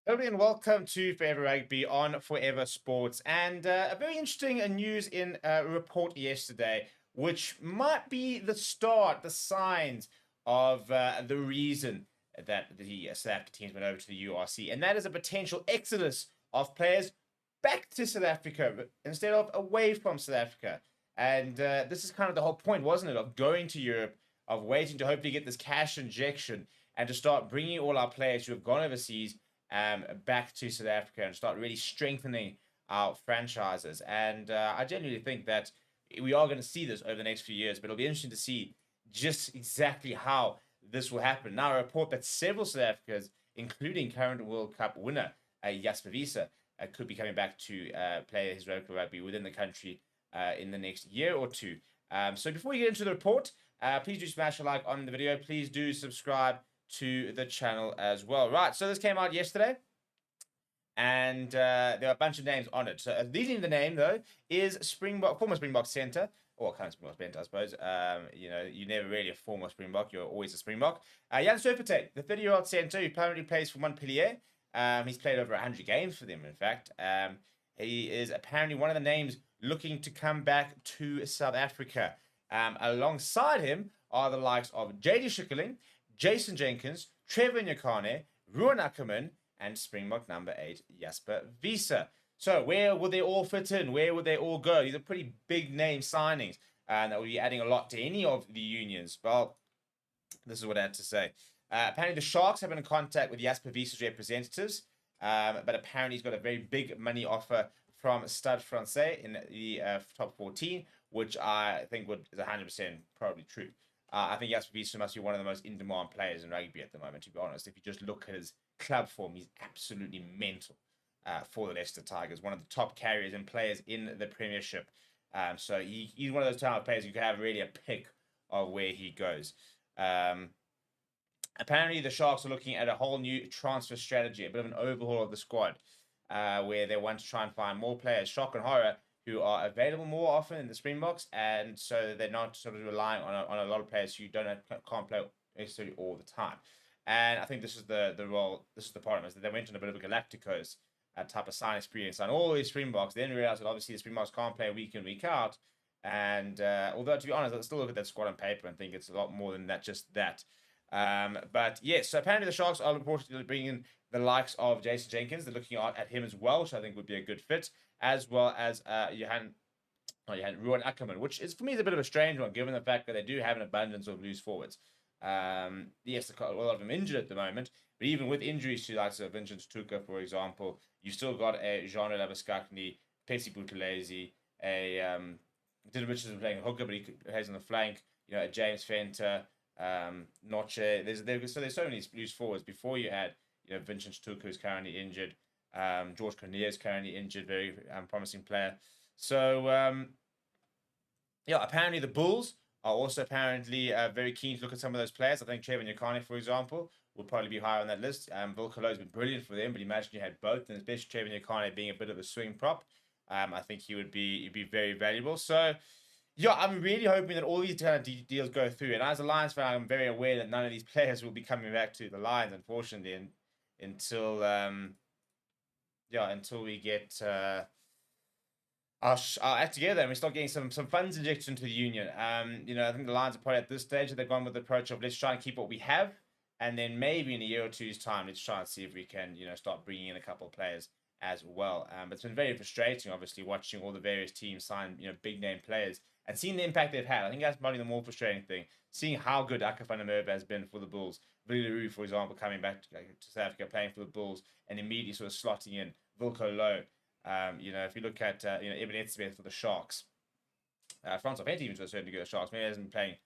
Hello and welcome to Forever Rugby on Forever Sports. And a very interesting news in a report yesterday, which might be the start, the signs of the reason that the South Africa teams went over to the URC. And that is a potential exodus of players back to South Africa instead of away from South Africa. And this is kind of the whole point, wasn't it, of going to Europe, of waiting to hopefully get this cash injection and to start bringing all our players who have gone overseas back to South Africa and start really strengthening our franchises. And I genuinely think that we are going to see this over the next few years, but it'll be interesting to see just exactly how this will happen. Now, a report that several South Africans, including current World Cup winner Jasper Wiese, could be coming back to play his local rugby within the country in the next year or two. So before we get into the report, please do smash a like on the video. Please do subscribe to the channel as well. Right, so this came out yesterday, and there are a bunch of names on it. So leading the name, though, is former Springbok centre, or current Springbok centre, I suppose. You're never really a former Springbok, you're always a Springbok. Jan Serfontein, the 30-year-old centre who currently plays for Montpellier. He's played over 100 games for them, in fact. He is apparently one of the names looking to come back to South Africa. Alongside him are the likes of J.D. Schikkeling, Jason Jenkins, Trevor Nyakane, Ruan Ackerman, and Springbok number 8, Jasper Wiese. So where will they all fit in? Where will they all go? These are pretty big name signings, and that will be adding a lot to any of the unions. Well, this is what I had to say. Apparently, the Sharks have been in contact with Jasper Wiese's representatives, but apparently he's got a very big money offer from Stade Francais in the top 14, which I think is 100% probably true. I think Jasper Wiese must be one of the most in-demand players in rugby at the moment, to be honest. If you just look at his club form, he's absolutely mental for the Leicester Tigers. One of the top carriers and players in the Premiership. So he's one of those type of players you can have really a pick of where he goes. Apparently, the Sharks are looking at a whole new transfer strategy, a bit of an overhaul of the squad, where they want to try and find more players, shock and horror, who are available more often in the Springboks, and so they're not sort of relying on a lot of players who can't play necessarily all the time. And I think this is the role, this is the part of it, is that they went on a bit of a Galacticos type of sign experience on all these Springboks, then realized that obviously the Springboks can't play week in, week out. And although, to be honest, I still look at that squad on paper and think it's a lot more than that, just that. But yes, so apparently the Sharks are reportedly bringing in the likes of Jason Jenkins. They're looking at him as well, which I think would be a good fit, as well as Ruan Ackerman, which is, for me, is a bit of a strange one, given the fact that they do have an abundance of loose forwards. Yes, a lot of them injured at the moment, but even with injuries to likes of Vincent Tuka, for example, you've still got a Jean Labaskakni, Pesi Buthelezi, Dylan Richards is playing hooker, but he plays on the flank, a James Fenter, Noche. There's so many loose forwards. Before you had, Vincent Tuka, who's currently injured, George Cornier is currently injured, very promising player. So, apparently the Bulls are also apparently very keen to look at some of those players. I think Trevor Nyakane, for example, will probably be higher on that list. Wilco has been brilliant for them, but imagine you had both, and especially Trevor Nyakane being a bit of a swing prop. I think he'd be very valuable. So, yeah, I'm really hoping that all these kind of deals go through. And as a Lions fan, I'm very aware that none of these players will be coming back to the Lions, unfortunately, until we get our act together and we start getting some funds injected into the union. I think the Lions are probably at this stage that they've gone with the approach of let's try and keep what we have, and then maybe in a year or two's time, let's try and see if we can, start bringing in a couple of players as well. But it's been very frustrating, obviously, watching all the various teams sign, big name players and seeing the impact they've had. I think that's probably the more frustrating thing, seeing how good Aka van der Merwe has been for the Bulls. Willie Leroux, for example, coming back to South Africa, playing for the Bulls, and immediately sort of slotting in Wilco Low. If you look at Eben Etzebeth for the Sharks, Frans Serfontein even to a certain degree, the Sharks maybe hasn't been playing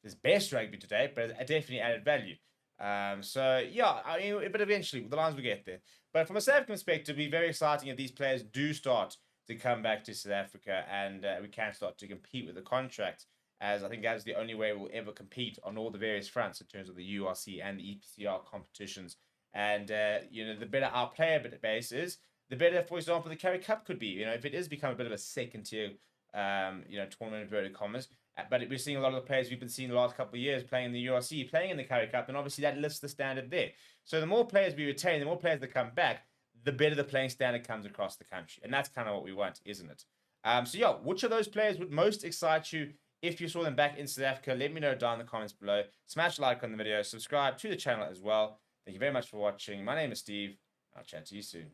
his best rugby today, but it definitely added value. But eventually the Lions will get there. But from a South African perspective, it'll be very exciting if these players do start to come back to South Africa and we can start to compete with the contract, as I think that's the only way we'll ever compete on all the various fronts in terms of the URC and the EPCR competitions. And, the better our player base is, the better, for example, the Currie Cup could be. If it is become a bit of a second tier, tournament, inverted commas, But we're seeing a lot of the players we've been seeing the last couple of years playing in the URC, playing in the Currie Cup, and obviously that lifts the standard there. So the more players we retain, the more players that come back, the better the playing standard comes across the country. And that's kind of what we want, isn't it? So yeah, which of those players would most excite you if you saw them back in South Africa? Let me know down in the comments below. Smash a like on the video, subscribe to the channel as well. Thank you very much for watching. My name is Steve. I'll chat to you soon.